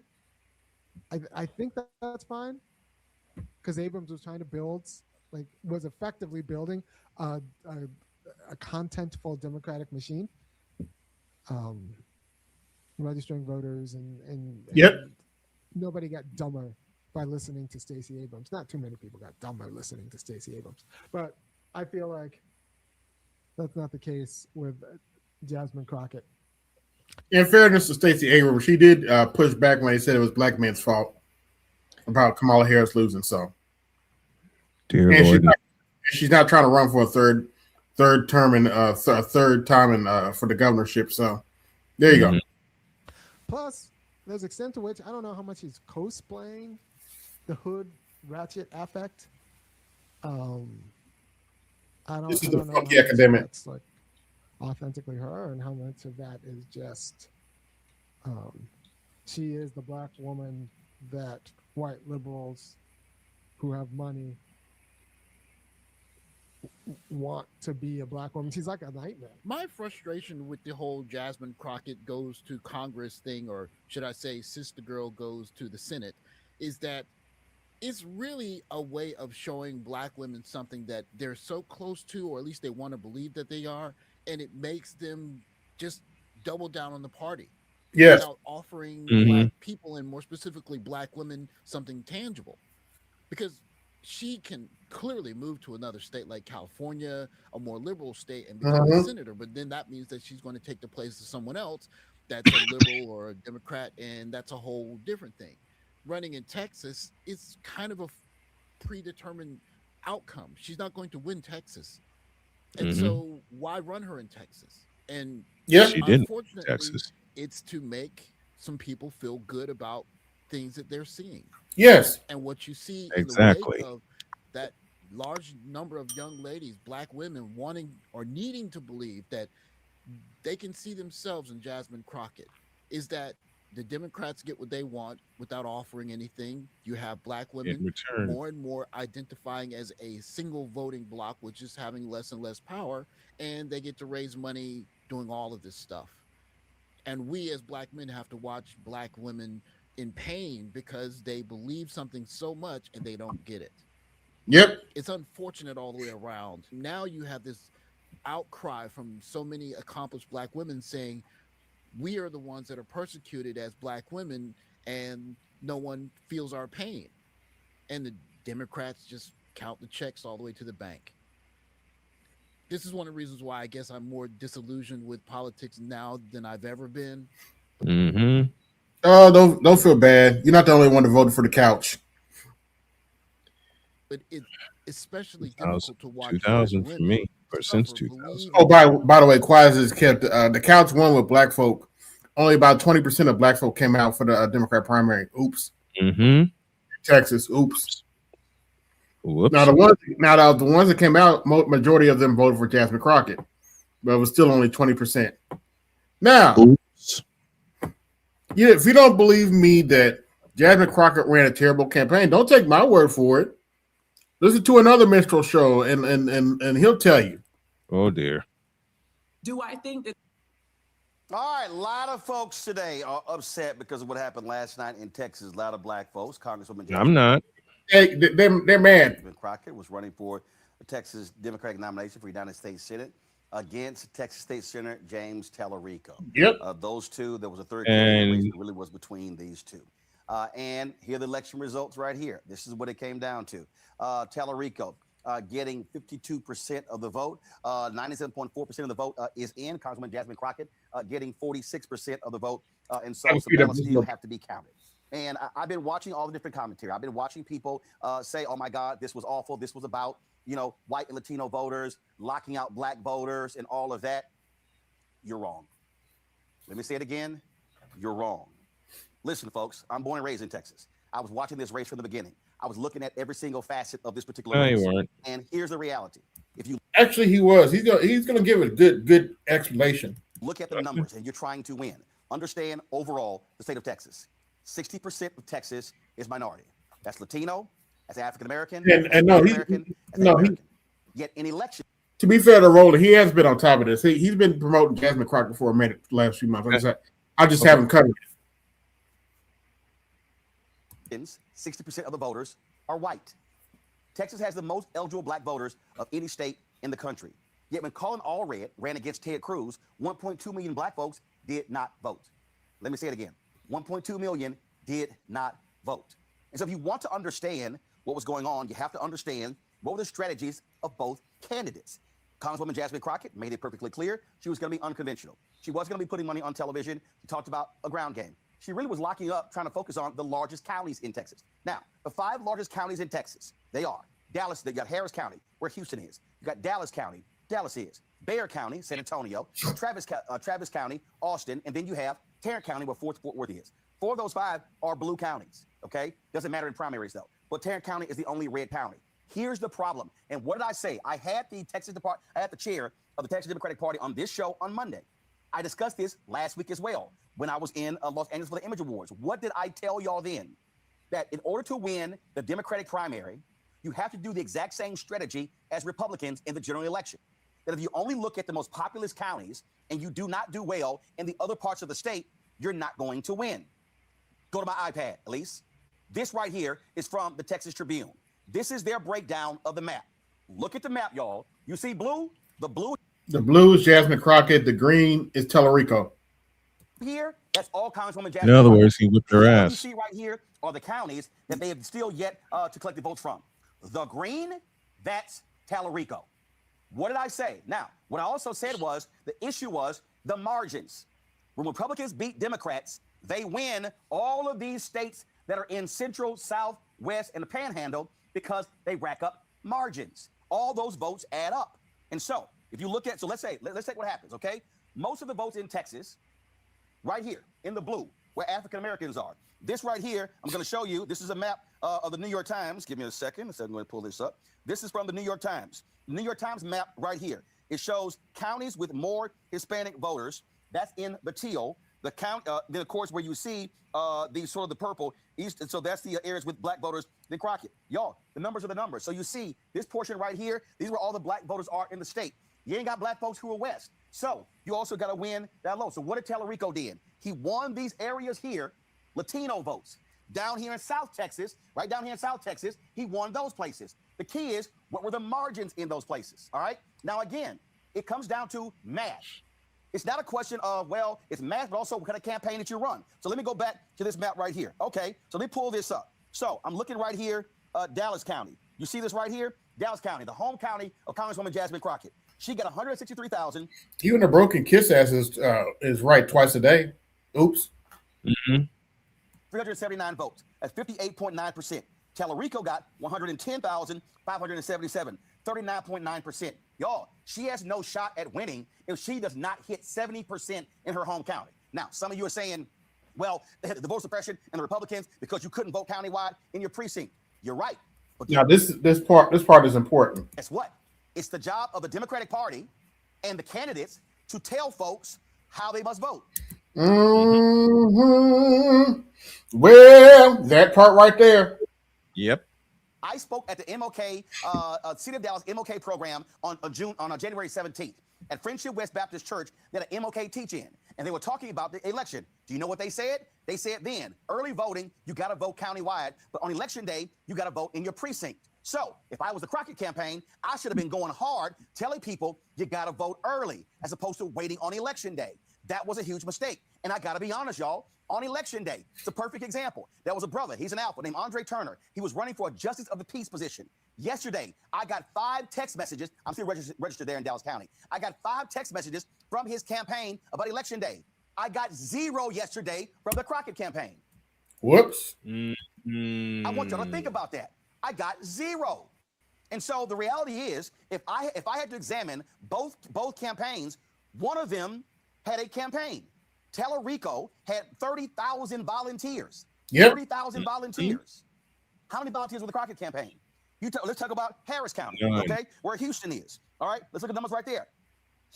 Speaker 17: I think that's fine because Abrams was trying to was effectively building a contentful democratic machine, registering voters and nobody got dumber by listening to Stacey Abrams. Not too many people got dumber listening to Stacey Abrams, but I feel like that's not the case with Jasmine Crockett.
Speaker 9: In fairness to Stacey Abrams, she did push back when they said it was black men's fault about Kamala Harris losing. So,
Speaker 21: dear
Speaker 9: and
Speaker 21: Lord,
Speaker 9: she's not trying to run for a third term and third time and for the governorship. So, there you go.
Speaker 17: Plus, there's extent to which I don't know how much he's cosplaying the hood ratchet affect. I don't know how much
Speaker 9: academic.
Speaker 17: that's like authentically her, and how much of that is just she is the black woman that white liberals who have money want to be a black woman. She's like a nightmare.
Speaker 11: My frustration with the whole Jasmine Crockett goes to Congress thing, or should I say Sister Girl goes to the Senate, is that it's really a way of showing black women something that they're so close to, or at least they want to believe that they are, and it makes them just double down on the party.
Speaker 9: Yes.
Speaker 11: Without offering black people, and more specifically black women, something tangible. Because she can clearly move to another state like California, a more liberal state, and become a senator. But then that means that she's going to take the place of someone else that's a liberal or a Democrat, and that's a whole different thing. Running in Texas is kind of a predetermined outcome. She's not going to win Texas. And so why run her in Texas? And
Speaker 21: she didn't.
Speaker 11: Unfortunately,
Speaker 21: Texas.
Speaker 11: It's to make some people feel good about things that they're seeing.
Speaker 9: Yes.
Speaker 11: And what you see
Speaker 21: Exactly.
Speaker 11: in the wake of that large number of young ladies, black women, wanting or needing to believe that they can see themselves in Jasmine Crockett, is that the Democrats get what they want without offering anything. You have black women
Speaker 21: return.
Speaker 11: more and more identifying as a single voting bloc, which is having less and less power, and they get to raise money doing all of this stuff. And we as black men have to watch black women in pain because they believe something so much and they don't get it.
Speaker 9: Yep.
Speaker 11: It's unfortunate all the way around. Now you have this outcry from so many accomplished black women saying, we are the ones that are persecuted as black women and no one feels our pain. And the Democrats just count the checks all the way to the bank. This is one of the reasons why I guess I'm more disillusioned with politics now than I've ever been.
Speaker 9: Oh, don't feel bad. You're not the only one that voted for the couch.
Speaker 11: But it's especially difficult to watch
Speaker 21: 2000 for me, or since 2000.
Speaker 9: Oh, by the way, Quaz has kept the couch won with black folk. Only about 20% of black folk came out for the Democrat primary. Oops. Texas. Oops.
Speaker 21: Whoops.
Speaker 9: Now the ones that came out, majority of them voted for Jasmine Crockett, but it was still only 20%. Now, if you don't believe me that Jasmine Crockett ran a terrible campaign, don't take my word for it. Listen to another minstrel show, and he'll tell you.
Speaker 21: Oh dear.
Speaker 3: Do I think that? All right, a lot of folks today are upset because of what happened last night in Texas. A lot of black folks. Congresswoman
Speaker 21: I'm not.
Speaker 9: They're mad.
Speaker 3: Crockett was running for the Texas Democratic nomination for United States Senate against Texas State Senator James Tallarico.
Speaker 9: Yep.
Speaker 3: Those two, there was a third
Speaker 21: And-
Speaker 3: race that really was between these two. And here are the election results right here. This is what it came down to. Tallarico getting 52% of the vote. 97.4% of the vote is in. Congresswoman Jasmine Crockett getting 46% of the vote. And so some ballots still have to be counted. And I've been watching all the different commentary. I've been watching people say, oh my God, this was awful. This was about, white and Latino voters, locking out black voters and all of that. You're wrong. Let me say it again. You're wrong. Listen, folks, I'm born and raised in Texas. I was watching this race from the beginning. I was looking at every single facet of this particular race.
Speaker 21: you weren't.
Speaker 3: And here's the reality. If you
Speaker 9: Actually, he was. He's gonna give a good explanation.
Speaker 3: look at the numbers and you're trying to win, understand overall the state of Texas. 60% of Texas is minority. That's Latino, that's African American,
Speaker 9: And no,
Speaker 3: Yet in election.
Speaker 9: To be fair to Roland, he has been on top of this. He's been promoting Jasmine Crockett for a minute the last few months. I just haven't covered it.
Speaker 3: 60% of the voters are white. Texas has the most eligible black voters of any state in the country. Yet when Colin Allred ran against Ted Cruz, 1.2 million black folks did not vote. Let me say it again. 1.2 million did not vote. And so if you want to understand what was going on, you have to understand what were the strategies of both candidates. Congresswoman Jasmine Crockett made it perfectly clear she was going to be unconventional. She was going to be putting money on television. She talked about a ground game. She really was locking up, trying to focus on the largest counties in Texas. Now, the 5 largest counties in Texas, they are Dallas, they got Harris County, where Houston is. You got Dallas County, Dallas is. Bexar County, San Antonio, Travis County, Austin, and then you have Tarrant County, where Fort Worth is. 4 of those 5 are blue counties, okay? Doesn't matter in primaries, though. But Tarrant County is the only red county. Here's the problem. And what did I say? I had the chair of the Texas Democratic Party on this show on Monday. I discussed this last week as well when I was in Los Angeles for the Image Awards. What did I tell y'all then? That in order to win the Democratic primary, you have to do the exact same strategy as Republicans in the general election. That if you only look at the most populous counties and you do not do well in the other parts of the state, you're not going to win. Go to my iPad, Elise. This right here is from the Texas Tribune. This is their breakdown of the map. Look at the map, y'all. You see blue? The blue
Speaker 9: is Jasmine Crockett. The green is Tellerico.
Speaker 3: Here, that's all Congresswoman Jasmine.
Speaker 21: In other words, he whipped her
Speaker 3: What
Speaker 21: ass.
Speaker 3: you see right here are the counties that they have still yet to collect the votes from. The green, that's Tellerico. What did I say? Now, what I also said was the issue was the margins. When Republicans beat Democrats, they win all of these states that are in Central, South, West, and the Panhandle because they rack up margins. All those votes add up. And so if you look at, so let's take what happens, okay? Most of the votes in Texas, right here in the blue, where African Americans are. This right here, I'm going to show you. This is a map of the New York Times. Give me a second. I'm going to pull this up. This is from the New York Times. The New York Times map right here. It shows counties with more Hispanic voters. That's in the teal. The count, then of course, where you see the sort of the purple east. So that's the areas with black voters. Then Crockett, y'all, the numbers are the numbers. So you see this portion right here. These are where all the black voters are in the state. You ain't got black folks who are west. So you also got to win that low. So what did Tellerico did? He won these areas here, Latino votes. Down here in South Texas, right down here in South Texas, he won those places. The key is, what were the margins in those places? All right. Now, again, it comes down to math. It's not a question of, well, it's math, but also what kind of campaign that you run. So let me go back to this map right here. Okay, so let me pull this up. So I'm looking right here, Dallas County. You see this right here? Dallas County, the home county of Congresswoman Jasmine Crockett. She got 163,000.
Speaker 9: Even a broken kiss ass is right twice a day. Oops.
Speaker 3: 379 votes. That's 58.9%. Tellerico got 110,577, 39.9%. Y'all, she has no shot at winning if she does not hit 70% in her home county. Now, some of you are saying, well, the vote suppression and the Republicans because you couldn't vote countywide in your precinct. You're right. But
Speaker 9: now this part is important.
Speaker 3: Guess what? It's the job of the Democratic Party and the candidates to tell folks how they must vote.
Speaker 9: Well, that part right there.
Speaker 21: Yep.
Speaker 3: I spoke at the MLK, City of Dallas MLK program on January 17th at Friendship West Baptist Church. They had an MLK teach-in, and they were talking about the election. Do you know what they said? They said then, early voting, you got to vote countywide, but on election day, you got to vote in your precinct. So if I was the Crockett campaign, I should have been going hard, telling people you got to vote early as opposed to waiting on election day. That was a huge mistake. And I got to be honest, y'all, on election day, it's a perfect example. There was a brother, he's an alpha, named Andre Turner. He was running for a Justice of the Peace position. Yesterday, I got 5 text messages. I'm still registered there in Dallas County. I got 5 text messages from his campaign about election day. I got 0 yesterday from the Crockett campaign.
Speaker 9: Whoops.
Speaker 3: I want y'all to think about that. I got 0. And so the reality is, if I had to examine both campaigns, one of them had a campaign. Tellerico had 30,000 volunteers.
Speaker 9: Yep.
Speaker 3: 30,000 volunteers. How many volunteers were the Crockett campaign? Let's talk about Harris County, okay, where Houston is. All right, let's look at the numbers right there.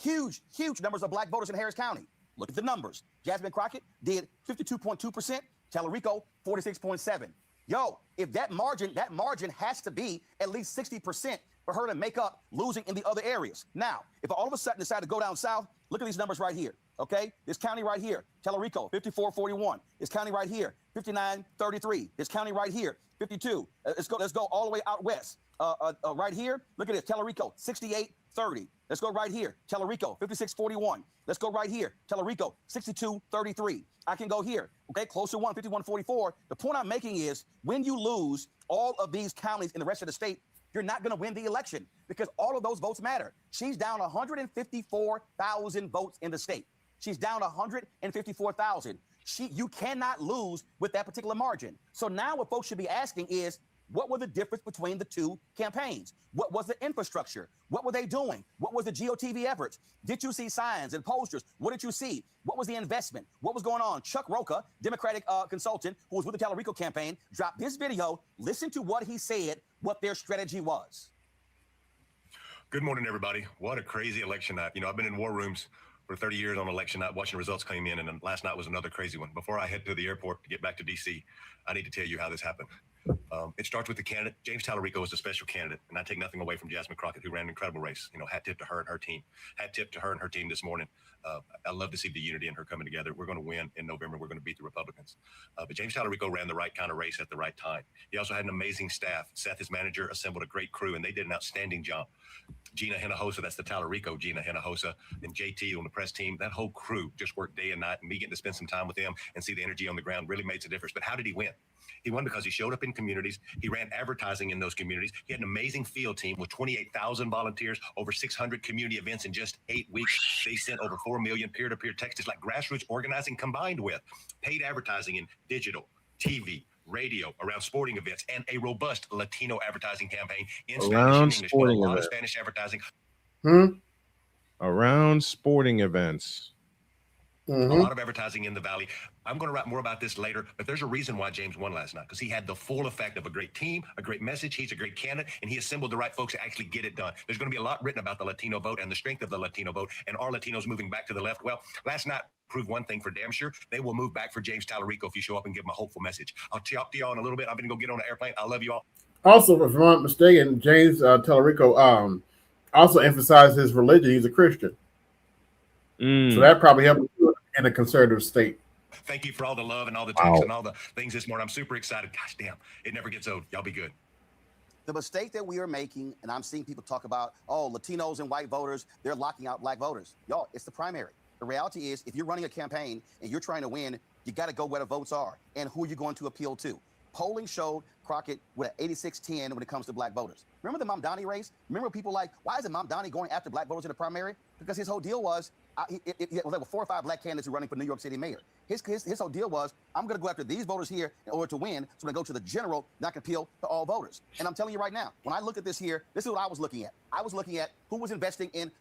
Speaker 3: Huge numbers of black voters in Harris County. Look at the numbers. Jasmine Crockett did 52.2%. Tellerico 46.7%. Yo, if that margin has to be at least 60% for her to make up losing in the other areas. Now, if I all of a sudden decide to go down south, look at these numbers right here. Okay, this county right here, Tellurico, 54-41. This county right here, 59-33. This county right here, 52. Let's go all the way out west. Right here, look at this, Tellurico, 68-30. Let's go right here, Tellurico, 56-41. Let's go right here, Tellurico, 62-33. I can go here, okay, closer one, 51-44. The point I'm making is when you lose all of these counties in the rest of the state, you're not going to win the election because all of those votes matter. She's down 154,000 votes in the state. She's down 154,000. You cannot lose with that particular margin. So now what folks should be asking is, what were the difference between the two campaigns? What was the infrastructure? What were they doing? What was the GOTV efforts? Did you see signs and posters? What did you see? What was the investment? What was going on? Chuck Rocha, Democratic consultant who was with the Tellurico campaign, dropped this video. Listen to what he said, what their strategy was.
Speaker 4: Good morning, everybody. What a crazy election night. You know, I've been in war rooms for 30 years on election night, watching results come in, and then last night was another crazy one. Before I head to the airport to get back to D.C., I need to tell you how this happened. It starts with the candidate. James Tallarico is a special candidate, and I take nothing away from Jasmine Crockett, who ran an incredible race. You know, hat tip to her and her team. Hat tip to her and her team this morning. I love to see the unity and her coming together. We're going to win in November. We're going to beat the Republicans. But James Tallarico ran the right kind of race at the right time. He also had an amazing staff. Seth, his manager, assembled a great crew, and they did an outstanding job. Gina Hinojosa, that's the Tallarico Gina Hinojosa, and JT on the press team, that whole crew just worked day and night, and me getting to spend some time with them and see the energy on the ground really made a difference. But how did he win? He won because he showed up in communities. He ran advertising in those communities. He had an amazing field team with 28,000 volunteers, over 600 community events in just 8 weeks. They sent over 4 million peer-to-peer texts, like grassroots organizing combined with paid advertising in digital, TV, radio, around sporting events, and a robust Latino advertising campaign in
Speaker 21: Around
Speaker 4: Spanish and English.
Speaker 21: sporting
Speaker 4: A lot of
Speaker 21: events.
Speaker 4: Spanish advertising.
Speaker 21: Around sporting events.
Speaker 4: A lot of advertising in the Valley. I'm going to write more about this later, but there's a reason why James won last night, because he had the full effect of a great team, a great message. He's a great candidate, and he assembled the right folks to actually get it done. There's going to be a lot written about the Latino vote and the strength of the Latino vote, and are Latinos moving back to the left? Well, last night proved one thing for damn sure. They will move back for James Tallarico if you show up and give him a hopeful message. I'll talk to y'all in a little bit. I'm going to go get on the airplane. I love you all.
Speaker 9: Also, if I'm not mistaken, James Tallarico also emphasized his religion. He's a Christian. So that probably helped in a conservative state.
Speaker 4: Thank you for all the love and all the texts and all the things this morning. I'm super excited. Gosh, damn, it never gets old. Y'all be good.
Speaker 3: The mistake that we are making, and I'm seeing people talk about, oh, Latinos and white voters, they're locking out black voters. Y'all, it's the primary. The reality is, if you're running a campaign and you're trying to win, you got to go where the votes are and who you're going to appeal to. Polling showed Crockett with an 86-10 when it comes to black voters. Remember the Mamdani race? Remember people like, why is it Mamdani going after black voters in the primary? Because his whole deal was, there were 4 or 5 black candidates who were running for New York City mayor. His whole deal was, I'm going to go after these voters here in order to win. So when I go to the general, that can appeal to all voters. And I'm telling you right now, when I look at this here, this is what I was looking at. I was looking at who was investing in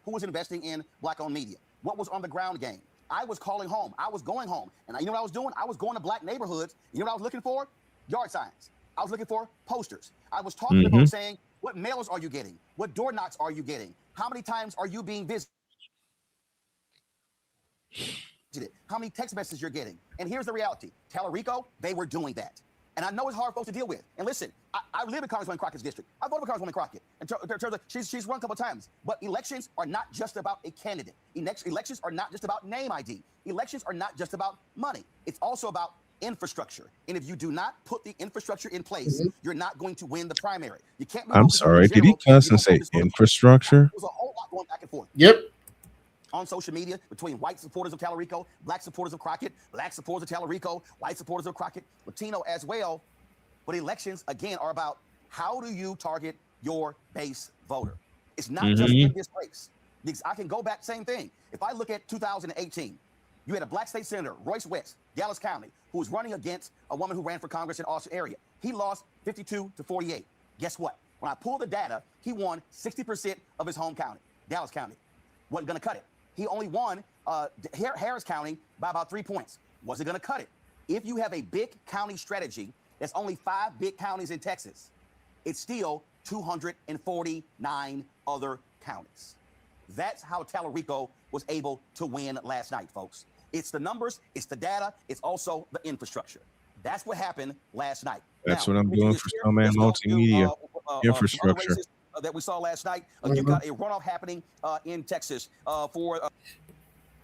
Speaker 3: black-owned media. What was on the ground game? I was calling home. I was going home. And you know what I was doing? I was going to black neighborhoods. You know what I was looking for? Yard signs. I was looking for posters. I was talking to folks saying, what mailers are you getting? What door knocks are you getting? How many times are you being visited? How many text messages you're getting? And here's the reality. Tallarico, they were doing that. And I know it's hard for folks to deal with. And listen, I live in Congresswoman Crockett's district. I voted for Congresswoman Crockett. In terms of, she's run a couple of times. But elections are not just about a candidate. Elections are not just about name ID. Elections are not just about money. It's also about infrastructure. And if you do not put the infrastructure in place, you're not going to win the primary. You can't.
Speaker 21: I'm sorry. Did he cuss and say infrastructure?
Speaker 3: There's a whole lot going back and forth.
Speaker 9: Yep.
Speaker 3: On social media, between white supporters of Tallarico, black supporters of Crockett, black supporters of Tallarico, white supporters of Crockett, Latino as well. But elections, again, are about how do you target your base voter? It's not just in this race. I can go back, same thing. If I look at 2018, you had a black state senator, Royce West, Dallas County, who was running against a woman who ran for Congress in Austin area. He lost 52-48. Guess what? When I pull the data, he won 60% of his home county, Dallas County. Wasn't going to cut it. He only won Harris County by about 3 points. Was it going to cut it? If you have a big county strategy, there's only 5 big counties in Texas. It's still 249 other counties. That's how Tallarico was able to win last night, folks. It's the numbers, it's the data, it's also the infrastructure. That's what happened last night.
Speaker 21: That's
Speaker 3: now,
Speaker 21: what I'm doing for Snowman Multimedia infrastructure.
Speaker 3: That we saw last night. You got a runoff happening in Texas for.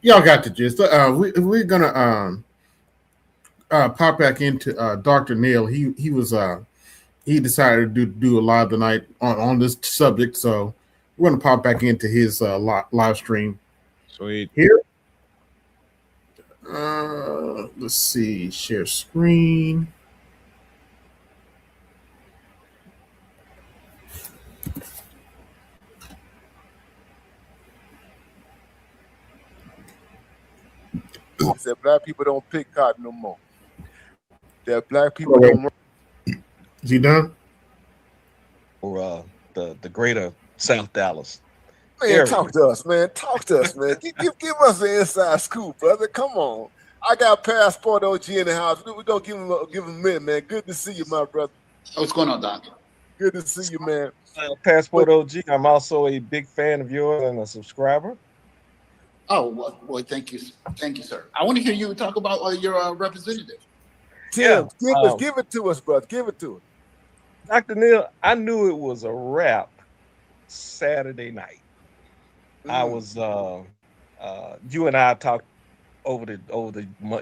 Speaker 9: Y'all got the gist. We're gonna pop back into Dr. Neil. He decided to do a live tonight on this subject, so we're gonna pop back into his live stream.
Speaker 21: Sweet.
Speaker 9: Here. Let's see. Share screen.
Speaker 10: He said black people don't pick cotton no more. That black people don't.
Speaker 9: Is he done?
Speaker 5: Or the greater South Dallas.
Speaker 10: Man, talk to us, man. Talk to us, man. Give us an inside scoop, brother. Come on. I got Passport OG in the house. We're gonna give him a minute, man. Good to see you, my brother.
Speaker 22: What's going on, Doc?
Speaker 10: Good to see you, man.
Speaker 5: Passport OG. I'm also a big fan of yours and a subscriber.
Speaker 22: Oh, well, boy, thank you, sir. I want to hear you talk about your representative.
Speaker 10: Tim, give it to us, brother. Give it to us.
Speaker 5: Dr. Neil, I knew it was a wrap Saturday night. I was you and I talked over the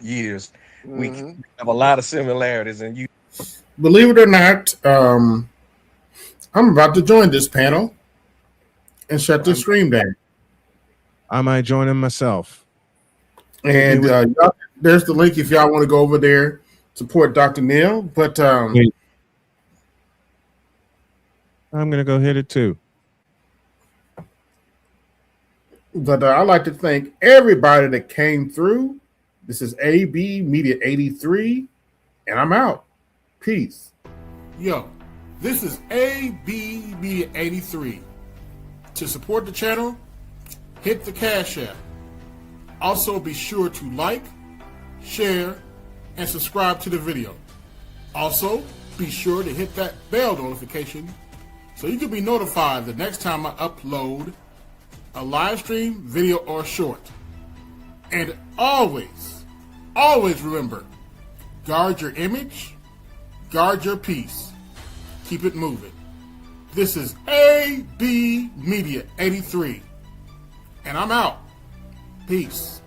Speaker 5: years. We have a lot of similarities, and you
Speaker 9: Believe it or not, I'm about to join this panel and shut the stream down.
Speaker 21: I might join him myself.
Speaker 9: And there's the link if y'all want to go over there, support Dr. Neil. But
Speaker 21: I'm gonna go hit it too.
Speaker 9: But I'd like to thank everybody that came through. This is ABMedia83, and I'm out. Peace. Yo, this is ABMedia83. To support the channel, hit the Cash App. Also, be sure to like, share, and subscribe to the video. Also, be sure to hit that bell notification so you can be notified the next time I upload a live stream, video, or short. And always remember, guard your image, guard your peace. Keep it moving. This is ABMedia83, and I'm out. Peace.